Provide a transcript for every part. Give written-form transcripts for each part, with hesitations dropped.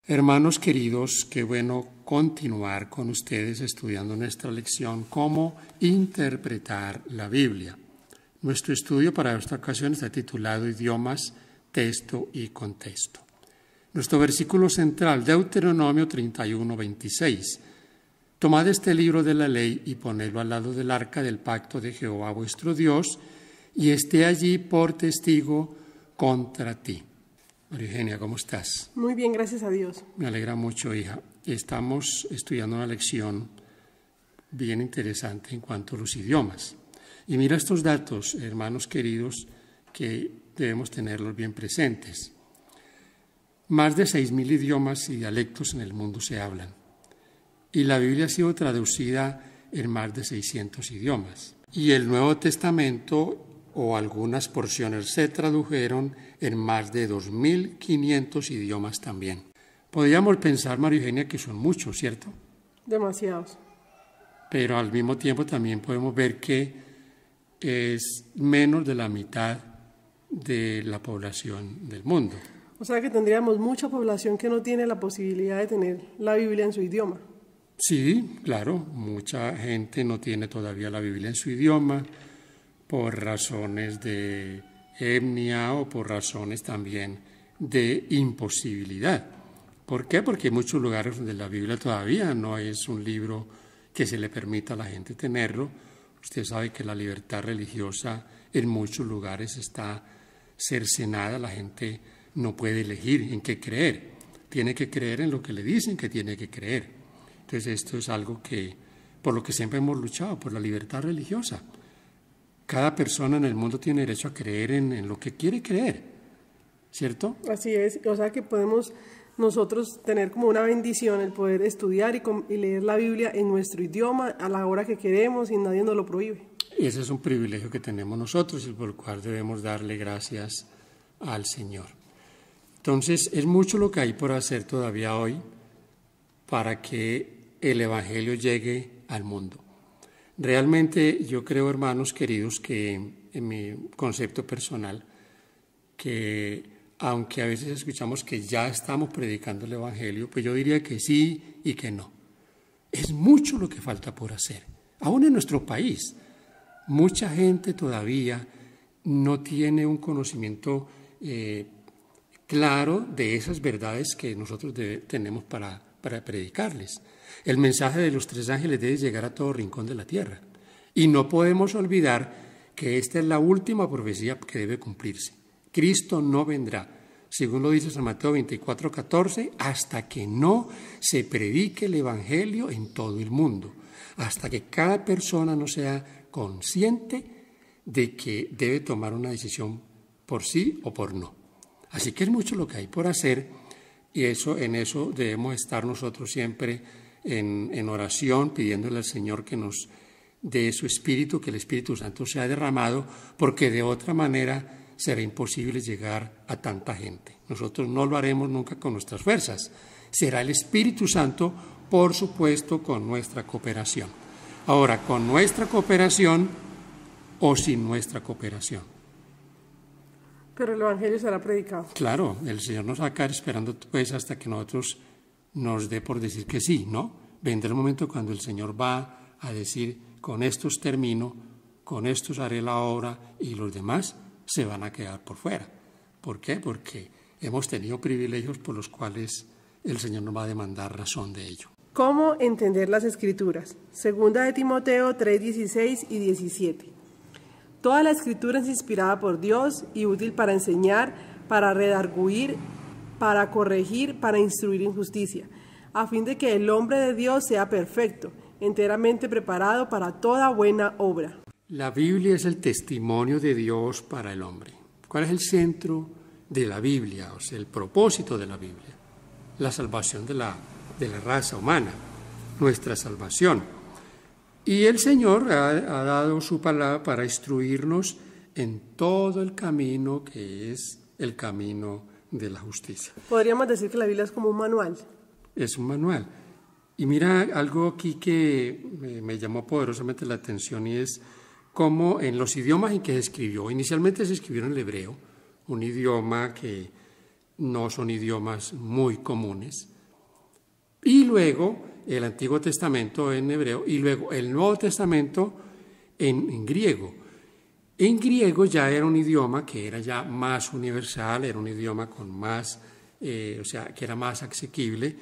Hermanos queridos, qué bueno continuar con ustedes estudiando nuestra lección Cómo interpretar la Biblia. Nuestro estudio para esta ocasión está titulado Idiomas, Texto y Contexto. Nuestro versículo central, Deuteronomio 31:26. Tomad este libro de la ley y ponedlo al lado del arca del pacto de Jehová vuestro Dios, y esté allí por testigo contra ti. María Eugenia, ¿cómo estás? Muy bien, gracias a Dios. Me alegra mucho, hija. Estamos estudiando una lección bien interesante en cuanto a los idiomas. Y mira estos datos, hermanos queridos, que debemos tenerlos bien presentes. Más de 6.000 idiomas y dialectos en el mundo se hablan. Y la Biblia ha sido traducida en más de 600 idiomas. Y el Nuevo Testamento o algunas porciones se tradujeron en más de 2.500 idiomas también. Podríamos pensar, María Eugenia, que son muchos, ¿cierto? Demasiados. Pero al mismo tiempo también podemos ver que es menos de la mitad de la población del mundo. O sea que tendríamos mucha población que no tiene la posibilidad de tener la Biblia en su idioma. Sí, claro, mucha gente no tiene todavía la Biblia en su idioma por razones de etnia o por razones también de imposibilidad. ¿Por qué? Porque hay muchos lugares donde la Biblia todavía no es un libro que se le permita a la gente tenerlo. Usted sabe que la libertad religiosa en muchos lugares está cercenada, la gente no puede elegir en qué creer, tiene que creer en lo que le dicen que tiene que creer. Entonces esto es algo que, por lo que siempre hemos luchado, por la libertad religiosa. Cada persona en el mundo tiene derecho a creer en lo que quiere creer, ¿cierto? Así es, o sea que podemos nosotros tener como una bendición el poder estudiar y leer la Biblia en nuestro idioma a la hora que queremos y nadie nos lo prohíbe. Ese es un privilegio que tenemos nosotros y por el cual debemos darle gracias al Señor. Entonces, es mucho lo que hay por hacer todavía hoy para que el Evangelio llegue al mundo. Realmente yo creo, hermanos queridos, que en mi concepto personal, que aunque a veces escuchamos que ya estamos predicando el Evangelio, pues yo diría que sí y que no. Es mucho lo que falta por hacer. Aún en nuestro país, mucha gente todavía no tiene un conocimiento claro de esas verdades que nosotros tenemos para predicarles. El mensaje de los tres ángeles debe llegar a todo rincón de la tierra. Y no podemos olvidar que esta es la última profecía que debe cumplirse. Cristo no vendrá, según lo dice San Mateo 24:14, hasta que no se predique el Evangelio en todo el mundo, hasta que cada persona no sea consciente de que debe tomar una decisión por sí o por no. Así que es mucho lo que hay por hacer y en eso debemos estar nosotros siempre en oración, pidiéndole al Señor que nos dé su Espíritu, que el Espíritu Santo sea derramado, porque de otra manera será imposible llegar a tanta gente. Nosotros no lo haremos nunca con nuestras fuerzas. Será el Espíritu Santo, por supuesto, con nuestra cooperación. Ahora, con nuestra cooperación o sin nuestra cooperación. Pero el Evangelio será predicado. Claro, el Señor nos va a quedar esperando pues hasta que nosotros nos dé por decir que sí, ¿no? Vendrá el momento cuando el Señor va a decir, con estos termino, con estos haré la obra, y los demás se van a quedar por fuera. ¿Por qué? Porque hemos tenido privilegios por los cuales el Señor nos va a demandar razón de ello. ¿Cómo entender las Escrituras? Segunda de Timoteo 3:16 y 17. Toda la Escritura es inspirada por Dios y útil para enseñar, para redarguir, para corregir, para instruir en justicia, a fin de que el hombre de Dios sea perfecto, enteramente preparado para toda buena obra. La Biblia es el testimonio de Dios para el hombre. ¿Cuál es el centro de la Biblia? O sea, el propósito de la Biblia. La salvación de la raza humana, nuestra salvación. Y el Señor ha dado su palabra para instruirnos en todo el camino que es el camino de la justicia. Podríamos decir que la Biblia es como un manual. Es un manual. Y mira algo aquí que me llamó poderosamente la atención y es cómo en los idiomas en que se escribió, inicialmente se escribió en el hebreo, un idioma que no son idiomas muy comunes, Y luego el Antiguo Testamento en hebreo y luego el Nuevo Testamento en griego. En griego ya era un idioma que era ya más universal, era un idioma con más, que era más asequible.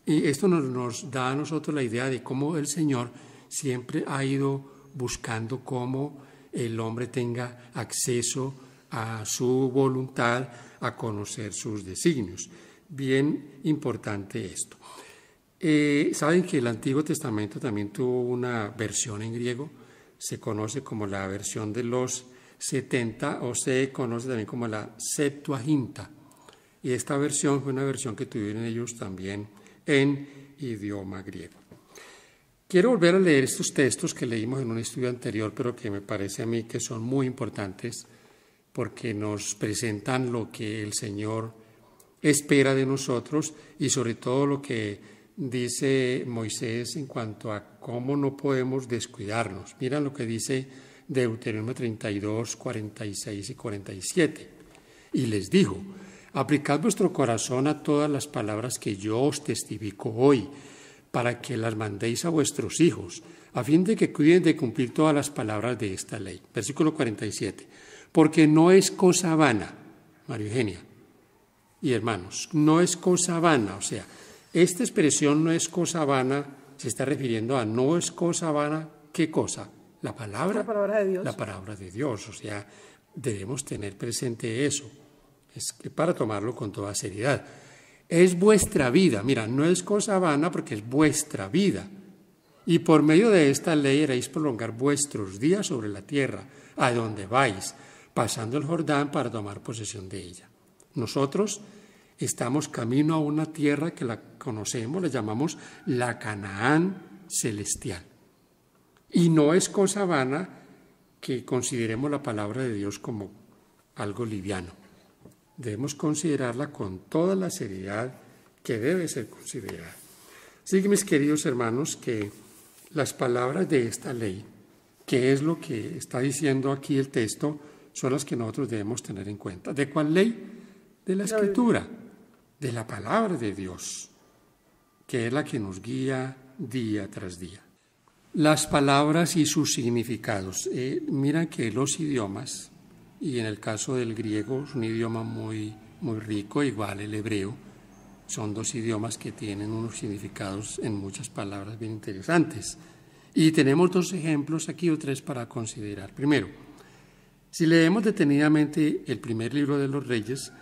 Y esto nos da a nosotros la idea de cómo el Señor siempre ha ido buscando cómo el hombre tenga acceso a su voluntad, a conocer sus designios. Bien importante esto. Saben que el Antiguo Testamento también tuvo una versión en griego, se conoce como la versión de los 70 o se conoce también como la Septuaginta. Y esta versión fue una versión que tuvieron ellos también en idioma griego. Quiero volver a leer estos textos que leímos en un estudio anterior, pero que me parece a mí que son muy importantes porque nos presentan lo que el Señor espera de nosotros y sobre todo lo que dice Moisés en cuanto a cómo no podemos descuidarnos. Mira lo que dice Deuteronomio 32, 46 y 47. Y les dijo: aplicad vuestro corazón a todas las palabras que yo os testifico hoy, para que las mandéis a vuestros hijos, a fin de que cuiden de cumplir todas las palabras de esta ley. Versículo 47. Porque no es cosa vana, María Eugenia y hermanos, no es cosa vana, o sea, esta expresión no es cosa vana, se está refiriendo a no es cosa vana, ¿qué cosa? La palabra de Dios. La palabra de Dios, o sea, debemos tener presente eso, es que para tomarlo con toda seriedad. Es vuestra vida, mira, no es cosa vana porque es vuestra vida. Y por medio de esta ley haréis prolongar vuestros días sobre la tierra, a donde vais, pasando el Jordán para tomar posesión de ella. Nosotros estamos camino a una tierra que la conocemos, la llamamos la Canaán celestial. Y no es cosa vana que consideremos la palabra de Dios como algo liviano. Debemos considerarla con toda la seriedad que debe ser considerada. Así que, mis queridos hermanos, que las palabras de esta ley, que es lo que está diciendo aquí el texto, son las que nosotros debemos tener en cuenta. ¿De cuál ley? De la Escritura, de la palabra de Dios, que es la que nos guía día tras día. Las palabras y sus significados. Mira que los idiomas, y en el caso del griego es un idioma muy rico, igual el hebreo, son dos idiomas que tienen unos significados en muchas palabras bien interesantes. Y tenemos dos ejemplos aquí o tres para considerar. Primero, si leemos detenidamente el primer libro de los Reyes,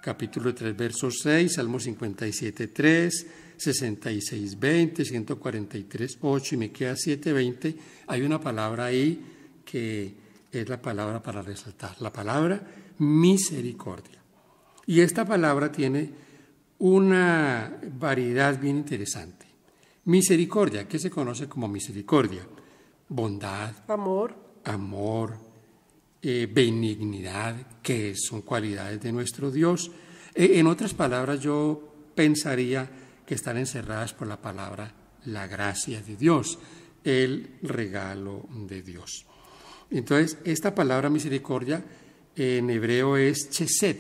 capítulo 3, verso 6, Salmo 57, 3, 66, 20, 143, 8 y Miqueas 7, 20, hay una palabra ahí que es la palabra para resaltar, la palabra misericordia. Y esta palabra tiene una variedad bien interesante. Misericordia, ¿qué se conoce como misericordia? Bondad, amor, benignidad, que son cualidades de nuestro Dios. En otras palabras, yo pensaría que están encerradas por la palabra la gracia de Dios, el regalo de Dios. Entonces, esta palabra misericordia en hebreo es chesed.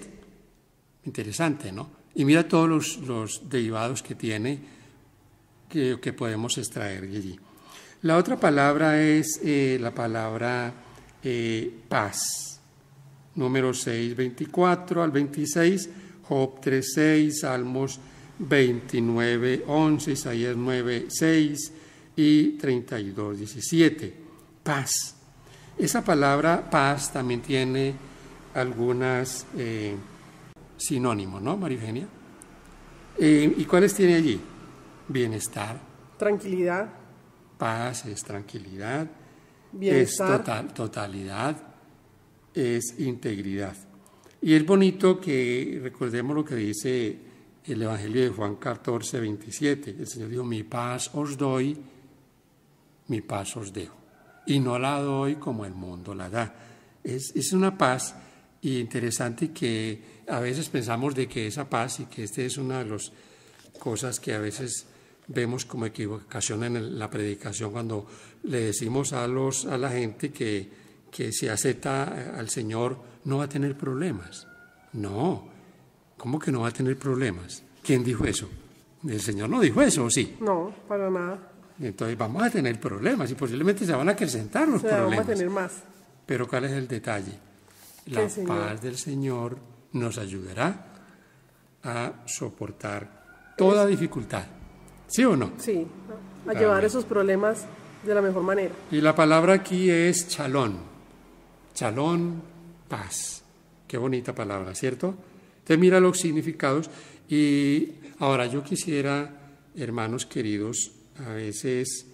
Interesante, ¿no? Y mira todos los derivados que tiene que podemos extraer de allí. La otra palabra es la palabra paz. Número 6, 24 al 26, Job 3, 6, Salmos 29, 11, Isaías 9, 6 y 32, 17. Paz. Esa palabra paz también tiene algunas sinónimos, ¿no, María Eugenia? ¿Y cuáles tiene allí? Bienestar. Tranquilidad. Paz es tranquilidad. Bienestar. Es totalidad, es integridad. Y es bonito que recordemos lo que dice el Evangelio de Juan 14, 27. El Señor dijo: mi paz os doy, mi paz os dejo. Y no la doy como el mundo la da. Es una paz interesante que a veces pensamos de que esa paz, y que esta es una de las cosas que a veces vemos como equivocación en la predicación cuando le decimos a la gente que si acepta al Señor no va a tener problemas. No, ¿cómo que no va a tener problemas? ¿Quién dijo eso? El Señor no dijo eso, ¿o sí? No, para nada. Entonces vamos a tener problemas y posiblemente se van a acrecentar los problemas. Vamos a tener más. Pero ¿cuál es el detalle? La paz del Señor nos ayudará a soportar toda dificultad. ¿Sí o no? Sí, a llevar esos problemas de la mejor manera. Y la palabra aquí es chalón. Chalón, paz. Qué bonita palabra, ¿cierto? Entonces mira los significados. Y ahora yo quisiera, hermanos queridos, a veces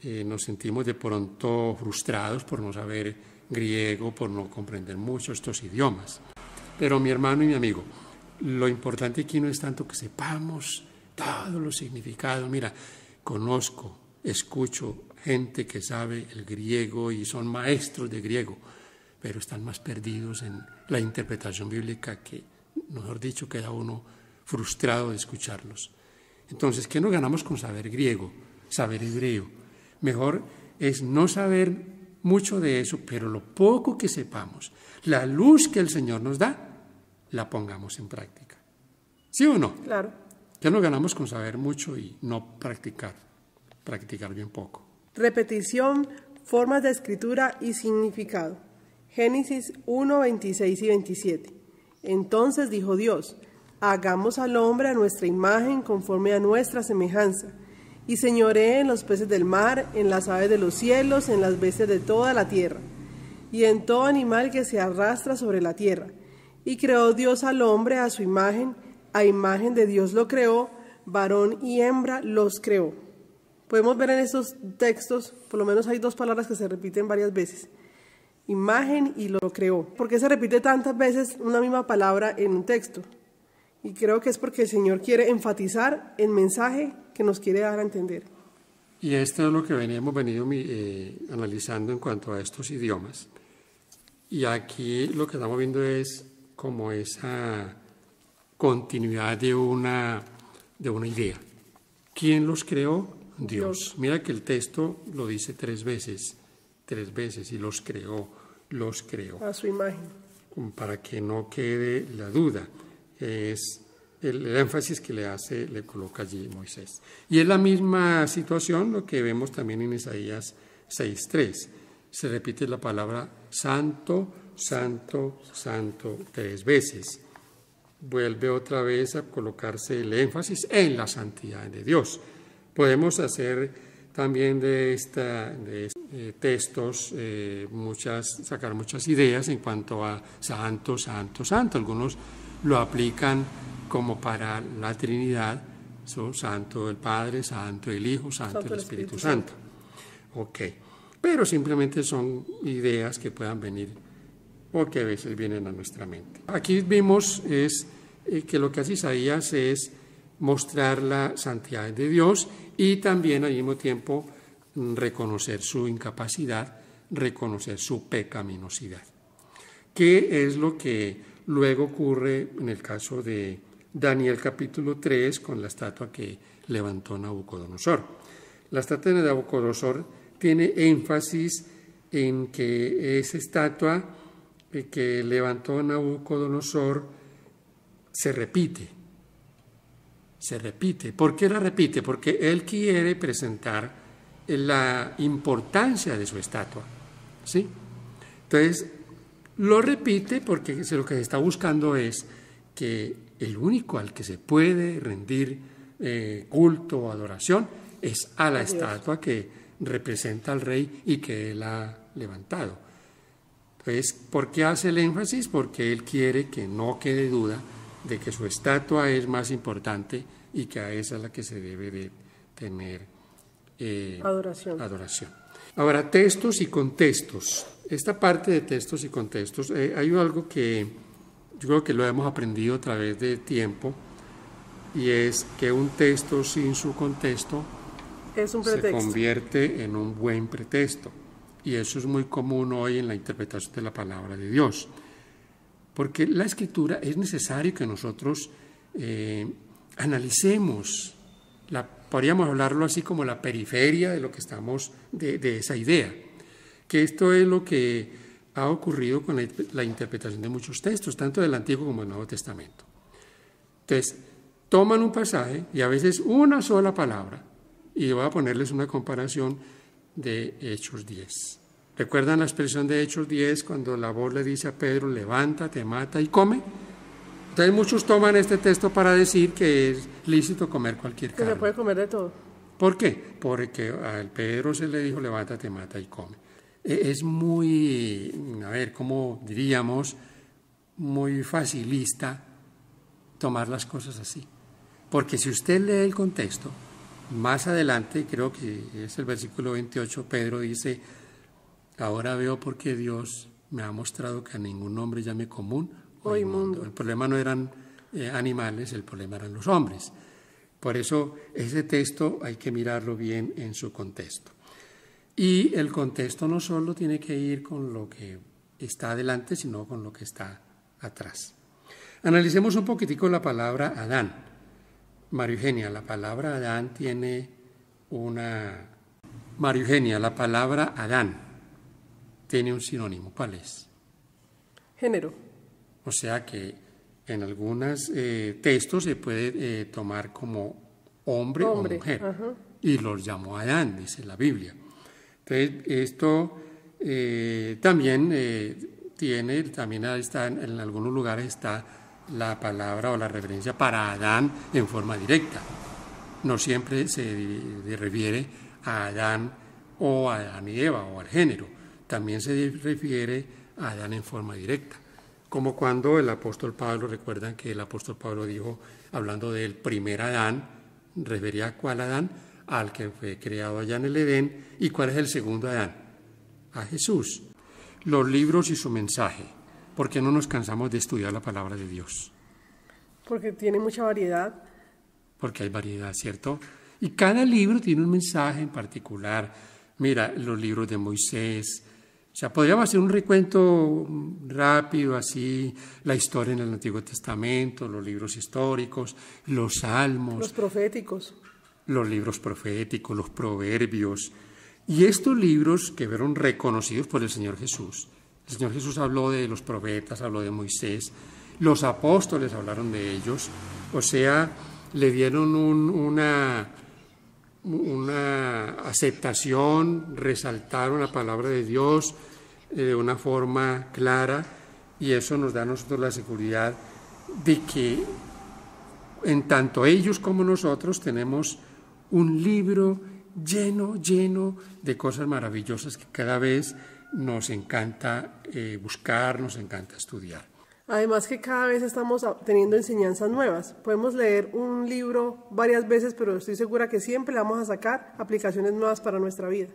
nos sentimos de pronto frustrados por no saber griego, por no comprender mucho estos idiomas. Pero mi hermano y mi amigo, lo importante aquí no es tanto que sepamos todos los significados. Mira, conozco, escucho gente que sabe el griego y son maestros de griego, pero están más perdidos en la interpretación bíblica que, mejor dicho, queda uno frustrado de escucharlos. Entonces, ¿qué nos ganamos con saber griego, saber hebreo? Mejor es no saber mucho de eso, pero lo poco que sepamos, la luz que el Señor nos da, la pongamos en práctica. ¿Sí o no? Claro. ¿Qué nos ganamos con saber mucho y no practicar bien poco? Repetición, formas de escritura y significado. Génesis 1, 26 y 27. Entonces dijo Dios: hagamos al hombre a nuestra imagen conforme a nuestra semejanza, y señoree en los peces del mar, en las aves de los cielos, en las bestias de toda la tierra, y en todo animal que se arrastra sobre la tierra. Y creó Dios al hombre a su imagen, a imagen de Dios lo creó, varón y hembra los creó. Podemos ver en estos textos, por lo menos hay dos palabras que se repiten varias veces: imagen y lo creó. ¿Por qué se repite tantas veces una misma palabra en un texto? Y creo que es porque el Señor quiere enfatizar el mensaje que nos quiere dar a entender. Y esto es lo que hemos venido analizando en cuanto a estos idiomas. Y aquí lo que estamos viendo es como esa continuidad de una idea. ¿Quién los creó? Dios. Mira que el texto lo dice tres veces, y los creó. A su imagen. Para que no quede la duda. Es el énfasis que le coloca allí Moisés. Y es la misma situación lo que vemos también en Isaías 6:3. Se repite la palabra santo, santo, santo 3 veces. Vuelve otra vez a colocarse el énfasis en la santidad de Dios. Podemos hacer también de textos sacar muchas ideas en cuanto a santo, santo, santo. Algunos lo aplican como para la Trinidad, santo el Padre, santo el Hijo, santo el Espíritu Santo. Ok, pero simplemente son ideas que puedan venir o que a veces vienen a nuestra mente. Aquí vimos que lo que hace Isaías es mostrar la santidad de Dios y también al mismo tiempo reconocer su incapacidad, reconocer su pecaminosidad. ¿Qué es lo que luego ocurre en el caso de Daniel capítulo 3 con la estatua que levantó Nabucodonosor? La estatua de Nabucodonosor tiene énfasis en que esa estatua que levantó Nabucodonosor se repite. ¿Por qué la repite? Porque él quiere presentar la importancia de su estatua, ¿sí? Entonces, lo repite porque lo que se está buscando es que el único al que se puede rendir culto o adoración es a la estatua que representa al rey y que él ha levantado. Entonces, ¿por qué hace el énfasis? Porque él quiere que no quede duda de que su estatua es más importante y que a esa es la que se debe de tener adoración. Ahora, textos y contextos. Esta parte de textos y contextos, hay algo que yo creo que lo hemos aprendido a través del tiempo, y es que un texto sin su contexto se convierte en un buen pretexto. Y eso es muy común hoy en la interpretación de la palabra de Dios. Porque la Escritura es necesario que nosotros analicemos, podríamos hablarlo así como la periferia de lo que estamos, de esa idea, que esto es lo que ha ocurrido con la interpretación de muchos textos, tanto del Antiguo como del Nuevo Testamento. Entonces, toman un pasaje y a veces una sola palabra, y voy a ponerles una comparación de Hechos 10. ¿Recuerdan la expresión de Hechos 10 cuando la voz le dice a Pedro, levántate, mata y come? Entonces muchos toman este texto para decir que es lícito comer cualquier carne. Que se puede comer de todo. ¿Por qué? Porque a Pedro se le dijo, levántate, mata y come. Es muy, ¿cómo diríamos? Muy facilista tomar las cosas así. Porque si usted lee el contexto, más adelante, creo que es el versículo 28, Pedro dice, ahora veo por qué Dios me ha mostrado que a ningún hombre llame común o inmundo. El problema no eran animales, el problema eran los hombres. Por eso ese texto hay que mirarlo bien en su contexto. Y el contexto no solo tiene que ir con lo que está adelante, sino con lo que está atrás. Analicemos un poquitico la palabra Adán. María Eugenia, la palabra Adán tiene una... María Eugenia, la palabra Adán tiene un sinónimo. ¿Cuál es? Género. O sea que en algunos textos se puede tomar como hombre o mujer. Ajá. Y los llamó Adán, dice la Biblia. Entonces, esto también está en algunos lugares está la palabra o la referencia para Adán en forma directa. No siempre se refiere a Adán o a Adán y Eva o al género. También se refiere a Adán en forma directa. Como cuando el apóstol Pablo, recuerdan que el apóstol Pablo dijo, hablando del primer Adán, refería a cuál Adán, al que fue creado allá en el Edén. ¿Y cuál es el segundo Adán? A Jesús. Los libros y su mensaje. ¿Por qué no nos cansamos de estudiar la palabra de Dios? Porque tiene mucha variedad. Porque hay variedad, ¿cierto? Y cada libro tiene un mensaje en particular. Mira, los libros de Moisés. O sea, podríamos hacer un recuento rápido, así, la historia en el Antiguo Testamento, los libros históricos, los salmos. Los proféticos. Los libros proféticos, los proverbios. Y estos libros que fueron reconocidos por el Señor Jesús. El Señor Jesús habló de los profetas, habló de Moisés. Los apóstoles hablaron de ellos. O sea, le dieron una aceptación, resaltaron la palabra de Dios de una forma clara, y eso nos da a nosotros la seguridad de que en tanto ellos como nosotros tenemos un libro lleno de cosas maravillosas que cada vez nos encanta buscar, nos encanta estudiar. Además que cada vez estamos teniendo enseñanzas nuevas. Podemos leer un libro varias veces, pero estoy segura que siempre le vamos a sacar aplicaciones nuevas para nuestra vida.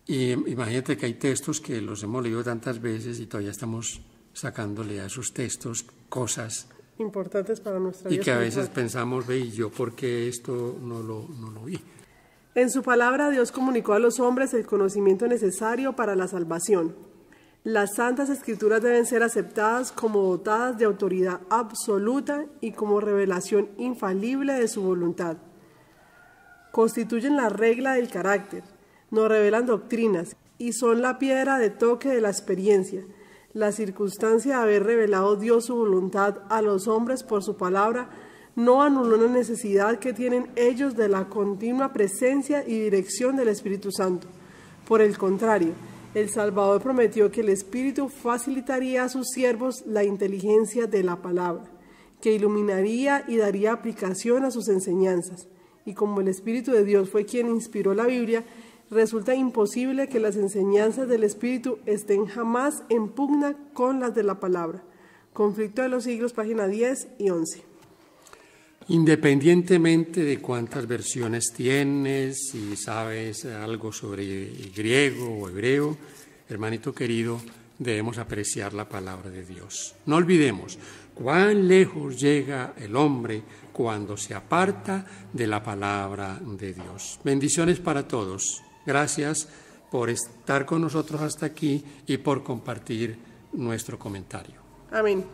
Y imagínate que hay textos que los hemos leído tantas veces y todavía estamos sacándole a esos textos cosas importantes para nuestra vida. Y que a veces pensamos, ve, ¿y yo por qué esto no lo vi? En su palabra Dios comunicó a los hombres el conocimiento necesario para la salvación. Las Santas Escrituras deben ser aceptadas como dotadas de autoridad absoluta y como revelación infalible de su voluntad. Constituyen la regla del carácter, nos revelan doctrinas y son la piedra de toque de la experiencia. La circunstancia de haber revelado Dios su voluntad a los hombres por su palabra no anuló la necesidad que tienen ellos de la continua presencia y dirección del Espíritu Santo. Por el contrario, el Salvador prometió que el Espíritu facilitaría a sus siervos la inteligencia de la palabra, que iluminaría y daría aplicación a sus enseñanzas. Y como el Espíritu de Dios fue quien inspiró la Biblia, resulta imposible que las enseñanzas del Espíritu estén jamás en pugna con las de la palabra. Conflicto de los siglos, página 10 y 11. Independientemente de cuántas versiones tienes, si sabes algo sobre griego o hebreo, hermanito querido, debemos apreciar la palabra de Dios. No olvidemos cuán lejos llega el hombre cuando se aparta de la palabra de Dios. Bendiciones para todos. Gracias por estar con nosotros hasta aquí y por compartir nuestro comentario. Amén.